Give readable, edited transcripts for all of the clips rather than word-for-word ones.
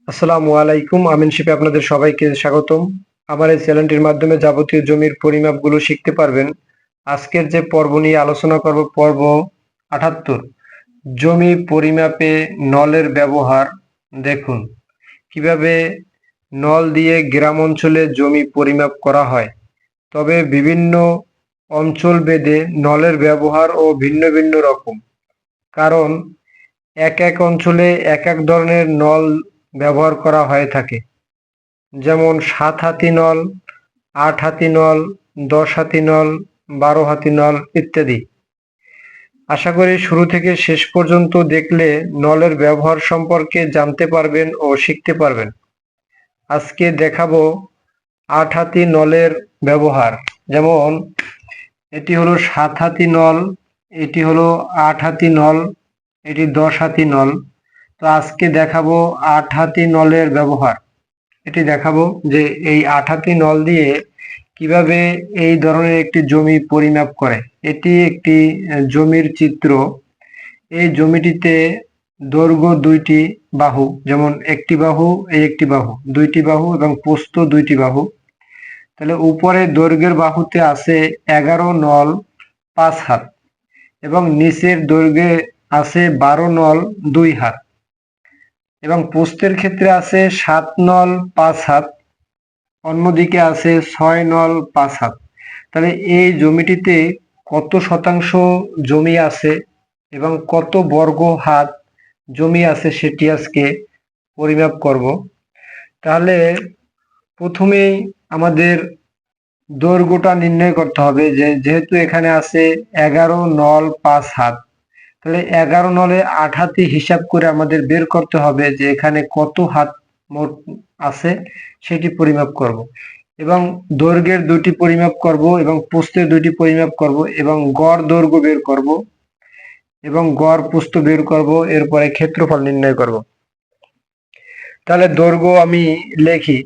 আসসালামু আলাইকুম। আমিন শিপে আপনাদের সবাইকে স্বাগতম। আমার এই চ্যানেলটির মাধ্যমে যাবতীয় জমির পরিমাপগুলো শিখতে পারবেন। আজকের যে পর্ব নিয়ে আলোচনা করব, পর্ব ৭৮, জমি পরিমাপে নলের ব্যবহার। দেখুন কিভাবে নল দিয়ে গ্রাম অঞ্চলে জমি পরিমাপ করা হয়। তবে বিভিন্ন অঞ্চল ভেদে নলের ব্যবহার ও ভিন্ন ভিন্ন রকম, কারণ এক এক অঞ্চলে এক এক ধরনের নল ব্যবহার করা হয়ে থাকে। যেমন ৭ হাতি নল, ৮ হাতি নল, ১০ হাতি নল, ১২ হাতি নল ইত্যাদি। আশা করি শুরু থেকে শেষ পর্যন্ত দেখলে নলের ব্যবহার সম্পর্কে জানতে পারবেন ও শিখতে পারবেন। আজকে দেখাবো ৮ হাতি নলের ব্যবহার। যেমন এটি হলো ৭ হাতি নল, এটি হলো ৮ হাতি নল, এটি ১০ হাতি নল। তো আজকে দেখাবো ৮ হাতি নলের ব্যবহার। এটি দেখাবো যে এই ৮ হাতি নল দিয়ে কিভাবে এই ধরনের একটি জমি পরিমাপ করে। এটি একটি জমির চিত্র। এই জমিটিতে দৈর্ঘ্য ২টি বাহু, যেমন একটি বাহু, এই একটি বাহু, ২টি বাহু এবং প্রস্থ ২টি বাহু। তাহলে উপরে দৈর্ঘ্যের বাহুতে আছে ১১ নল ৫ হাত এবং নিচের দৈর্ঘ্যে আছে ১২ নল ২ হাত এবং প্রস্থের ক্ষেত্রে আছে ৭ নল ৫ হাত, অন্যদিকে আছে ৬ নল ৫ হাত। তাহলে এই জমিটিতে কত শতাংশ জমি আছে এবং কত বর্গ হাত জমি আছে সেটি আজকে পরিমাপ করব। তাহলে প্রথমেই আমাদের দৈর্ঘ্যটা নির্ণয় করতে হবে, যেহেতু এখানে আছে ১১ নল ৫ হাত, তাহলে ১১ নলে ৮ হাতি হিসাব করে আমাদের বের করতে হবে যে এখানে কত হাত মোট আছে সেটি পরিমাপ করব এবং দৈর্ঘ্যের ২টি পরিমাপ করব এবং প্রস্থের ২টি পরিমাপ করব এবং গড় দৈর্ঘ্য বের করব এবং গড় প্রস্থ বের করব, এরপরে ক্ষেত্রফল নির্ণয় করব। তাহলে দৈর্ঘ্য আমি লিখি,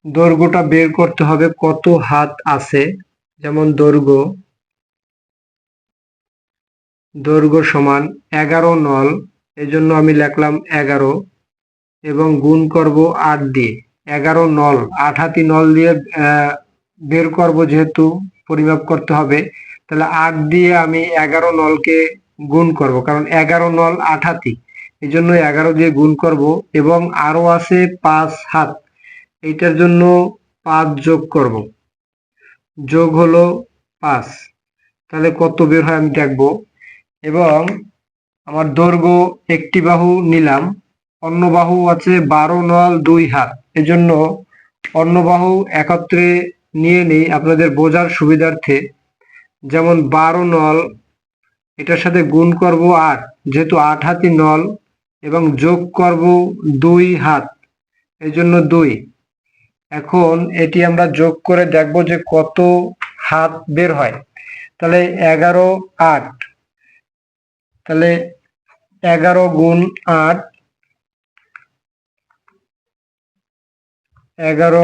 দৈর্ঘ্যটা বের করতে হবে কত হাত আছে। যেমন দৈর্ঘ্য সমান ১১ নল, এই জন্য আমি লিখলাম ১১ এবং গুণ করব ৮ দিয়ে। ১১ নল ৮ হাতি নল দিয়ে বের করব, যেহেতু পরিমাপ করতে হবে, তাহলে ৮ দিয়ে আমি ১১ নলকে গুণ করব, কারণ ১১ নল ৮ হাতি, এই জন্য ১১ দিয়ে গুণ করব এবং আরো আছে ৫ হাত, এইটার জন্য ৫ যোগ করব, যোগ হলো ৫। তাহলে কত বের হয় আমি দেখব। এবং আমার দৈর্ঘ্য একটি বাহু নিলাম, অন্য বাহু আছে ১২ নল ২ হাত, এজন্য অন্য বাহু একত্রে নিয়ে নেই আপনাদের বোঝার সুবিধার্থে। যেমন ১২ নল, এটার সাথে গুণ করব ৮, যেহেতু ৮ হাতি নল, এবং যোগ করব ২ হাত, এই জন্য ২। এখন এটি আমরা যোগ করে দেখব যে কত হাত বের হয়। তাহলে ১১ ৮, তাহলে ১১ গুণ ৮, ১১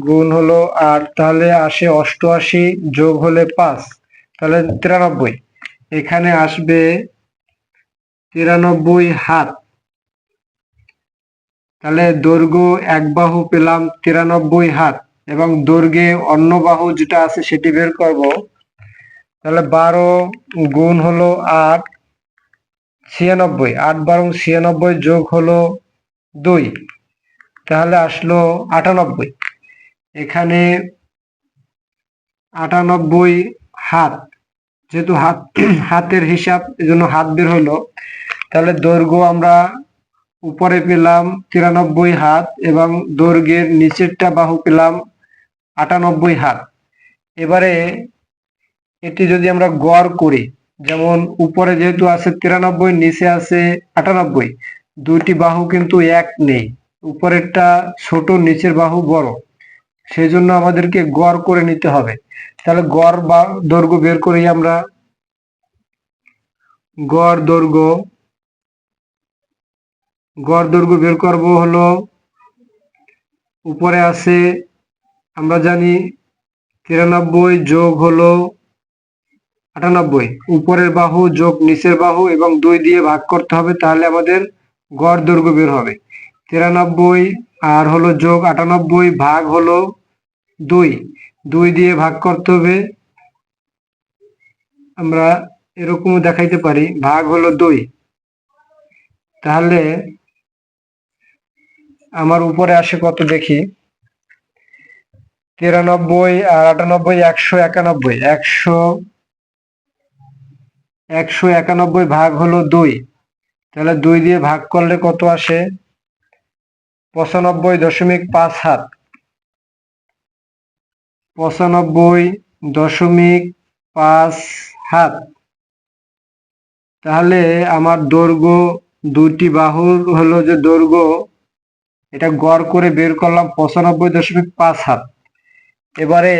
গুণ হলো ৮, তাহলে আসে ৮৮, যোগ হলে ৫, তাহলে ৯৩। এখানে আসবে ৯৩ হাত। তাহলে দৈর্ঘ্য এক বাহু পেলাম ৯৩ হাত এবং দৈর্ঘ্যে অন্য বাহু যেটা আছে সেটি বের করব। তাহলে ১২ গুণ হলো ৮, ৯৬, ৮ বারং ৯৬, যোগ হলো ২, তাহলে আসলো ৯৮। এখানে ৯৮ হাত, যেহেতু হাতের হিসাব, এজন্য হাত বের হলো। তাহলে দৈর্ঘ্য আমরা উপরে পেলাম ৯৩ হাত এবং দৈর্ঘ্যের নিচেরটা বাহু পেলাম ৯৮ হাত। এবারে এটি যদি আমরা গড় করি, যেমন উপরে যেহেতু আছে ৯৩, নিচে আছে ৯৮, দুইটি বাহু কিন্তু এক নেই, উপরেরটা ছোট, নিচের বাহু বড়, সেই জন্য আমাদেরকে গড় করে নিতে হবে। তাহলে গড় বা দৈর্ঘ্য বের করি আমরা। গড় দৈর্ঘ্য বের করব হলো, উপরে আছে আমরা জানি ৯৩ যোগ হলো ৯৮, উপরের বাহু যোগ নিচের বাহু এবং ২ দিয়ে ভাগ করতে হবে, তাহলে আমাদের গড় দৈর্ঘ্য বের হবে। 93 আর হলো যোগ 98 ভাগ হলো 2, 2 দিয়ে ভাগ করতে হবে। আমরা এরকম দেখাইতে পারি, ভাগ হলো 2। তাহলে আমার উপরে আসে কত দেখি, 93 আর 98 191, 191 ভাগ হলো 2, তাহলে 2 দিয়ে ভাগ করলে কত আসে, 95.57, 95.57। তাহলে আমার দৈর্ঘ্য, দুটি বাহুর হলো যে দৈর্ঘ্য, এটা গড় করে বের করলাম 95.57। এবারে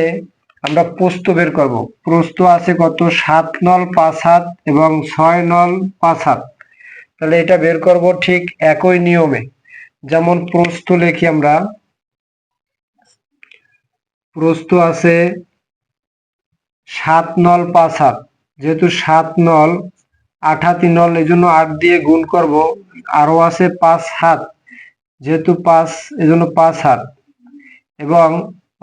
আমরা প্রস্থ বের করব। প্রস্থ আছে কত, 7 নল 5 হাত এবং 6 নল 5 হাত। তাহলে এটা বের করব ঠিক একই নিয়মে। যেমন প্রস্থ লিখি আমরা, প্রস্থ আছে 7 নল 5 হাত, যেহেতু 7 নল 8 হাতি নল, এই জন্য 8 দিয়ে গুণ করব। আরো আছে 5 হাত, যেহেতু 5 এই জন্য 5 হাত, এবং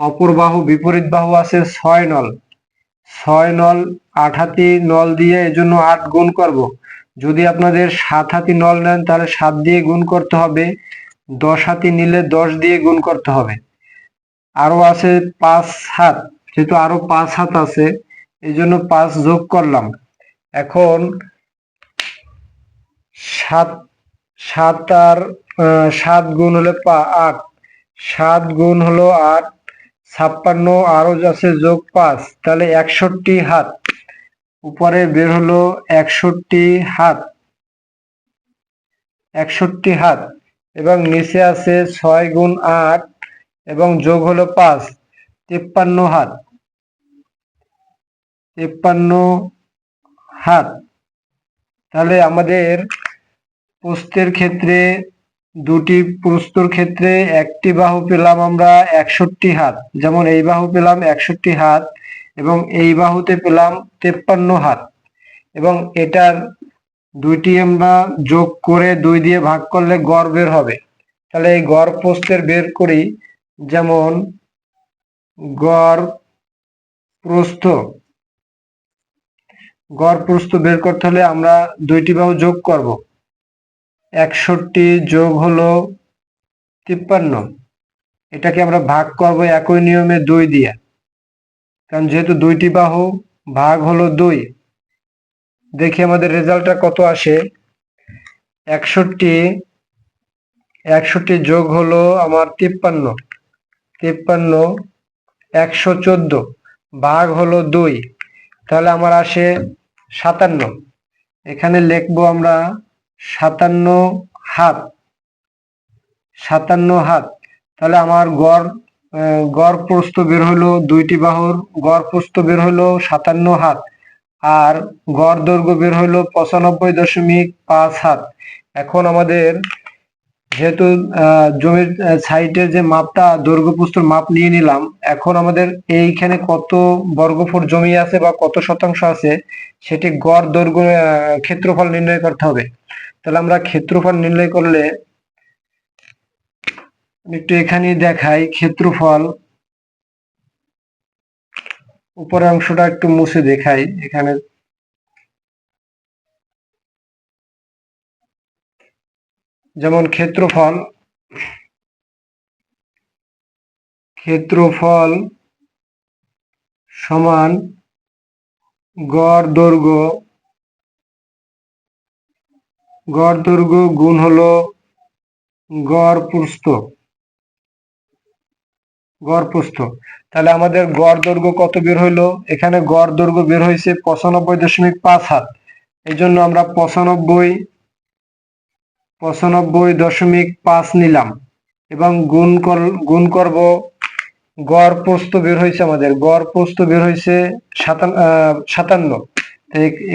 অপর বাহু বিপরীত বাহু আছে 6 নল, 6 নল 8 হাতি নল দিয়ে এই জন্য 8 গুণ করব। যদি আপনাদের 7 হাতি নল নেন তাহলে 7 দিয়ে গুণ করতে হবে, 10 হাতি নিলে 10 দিয়ে গুণ করতে হবে। আরো আছে 5 হাত, যেহেতু আরো 5 হাত আছে এই জন্য 5 যোগ করলাম। এখন 7 7 আর 7 গুণ হলে 8, 7 গুণ হলো 8, 56 আরো আছে যোগ 5, তাহলে 61 হাত। উপরে বের হলো 61 হাত, 61 হাত, এবং নিচে আছে 6 গুণ 8 এবং যোগ হলো 5, 53 হাত, 53 হাত। তাহলে আমাদের প্রস্থের ক্ষেত্রে, দুটি প্রস্থর ক্ষেত্রে একটি বাহু পেলাম আমরা 61 হাত, যেমন এই বাহু পেলাম 61 হাত এবং এই বাহুতে পেলাম 53 হাত, এবং এটার দুইটি আমরা যোগ করে 2 দিয়ে ভাগ করলে গড় বের হবে। তাহলে এই গড় প্রস্থের বের করি। যেমন গড় প্রস্থ, গড় প্রস্থ বের করতে হলে আমরা দুইটি বাহু যোগ করব। 61 যোগ হলো 53, এটাকে আমরা ভাগ করব একই নিয়মে 2 দিয়ে, কারণ যেহেতু দুইটি বাহু, ভাগ হলো 2। দেখি আমাদের রেজাল্টটা কত আসে। 61 যোগ হলো আমার 53, 114 ভাগ হলো 2, তাহলে আমার আসে 57। এখানে লিখবো আমরা 57 হাত, 57 হাত। তাহলে আমার গড় প্রস্থ বের হলো, দুইটি বাহুর গড় প্রস্থ বের হলো 57 হাত, আর গড় দৈর্ঘ্য বের হলো 95.5 হাত। এখন আমাদের যেহেতু জমির সাইডের যে মাপটা, দৈর্ঘ্য প্রস্থর মাপ নিয়ে নিলাম, এখন আমাদের এইখানে কত বর্গফুট জমি আছে বা কত শতাংশ আছে সেটি গড় দৈর্ঘ্য ক্ষেত্রফল নির্ণয় করতে হবে। তাহলে আমরা ক্ষেত্রফল নির্ণয় করলে, একটু এখানে দেখাই ক্ষেত্রফল, উপরের অংশটা একটু মুছে দেখাই। এখানে যেমন ক্ষেত্রফল সমান গড় দৈর্ঘ্য গুণ হলো গড় প্রস্থ। তাহলে আমাদের গড় দৈর্ঘ্য কত বের হইলো, এখানে গড় দৈর্ঘ্য বের হয়েছে 95.5 হাত। এই জন্য আমরা 95.5 নিলাম এবং গুণ করব। গড় প্রস্থ বের হয়েছে, আমাদের গড় প্রস্থ বের হয়েছে 57,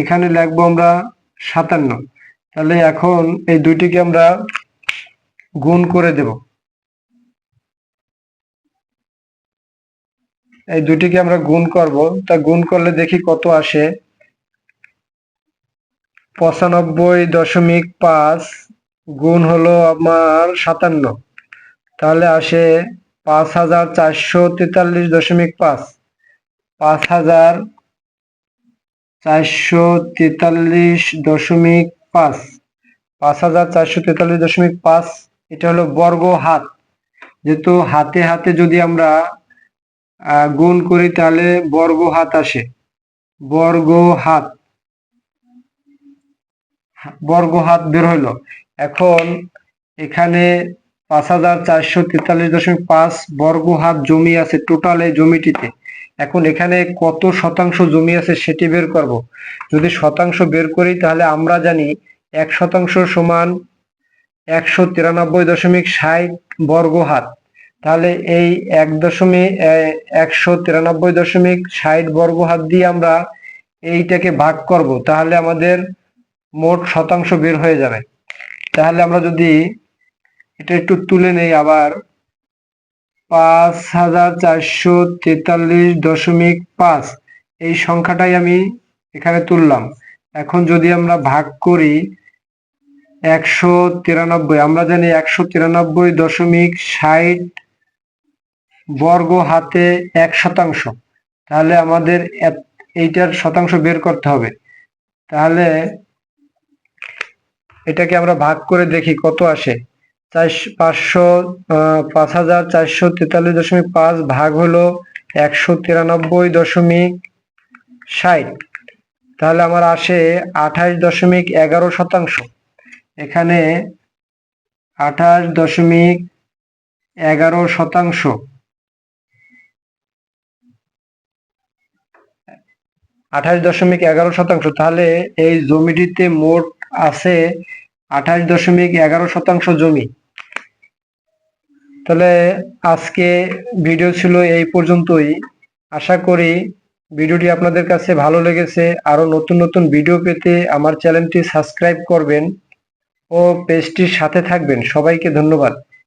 এখানে লিখবো আমরা 57। তাহলে এখন এই দুইটিকে আমরা গুণ করে দেব। এই দুটিকে আমরা গুণ করব, তা গুণ করলে দেখি কত আসে। 95.5 গুণ হলো আমার 57, তাহলে আসে 5443.5। 5443.5, 5443.5, এটা হলো বর্গ হাত। যেহেতু হাতে হাতে যদি আমরা গুণ করি তাহলে বর্গ হাত আসে, বর্গ হাত, বর্গ হাত বের হইলো। এখন এখানে 5443.5 বর্গ হাত জমি আছে টোটাল এই জমিটিতে। এখন এখানে কত শতাংশ জমি আছে সেটি বের করব। যদি শতাংশ বের করি তাহলে আমরা জানি 1% সমান 193.60 বর্গ হাত। তাহলে এই 193.60 বর্গ হাত দিয়ে আমরা এইটাকে ভাগ করব, তাহলে আমাদের মোট শতাংশ বের হয়ে যাবে। তাহলে আমরা যদি এটা একটু তুলে নেই আবার, 5443.5 এই সংখ্যাটাই আমি এখানে তুললাম। এখন যদি আমরা ভাগ করি 193, আমরা জানি 193.60 বর্গ হাতে 1%। তাহলে আমাদের এইটার শতাংশ বের করতে হবে। তাহলে এটাকে আমরা ভাগ করে দেখি কত আসে। 5443.5 ভাগ হলো 193.60, তাহলে আমার আসে 28.11%। এখানে 28.11%, 28.11%। তাহলে এই জমিটিতে মোট আছে 28.11% জমি। তাহলে আজকে ভিডিও ছিল এই পর্যন্তই। আশা করি ভিডিওটি আপনাদের কাছে ভালো লেগেছে। আরো নতুন নতুন ভিডিও পেতে আমার চ্যানেলটি সাবস্ক্রাইব করবেন ও পেজটির সাথে থাকবেন। সবাইকে ধন্যবাদ।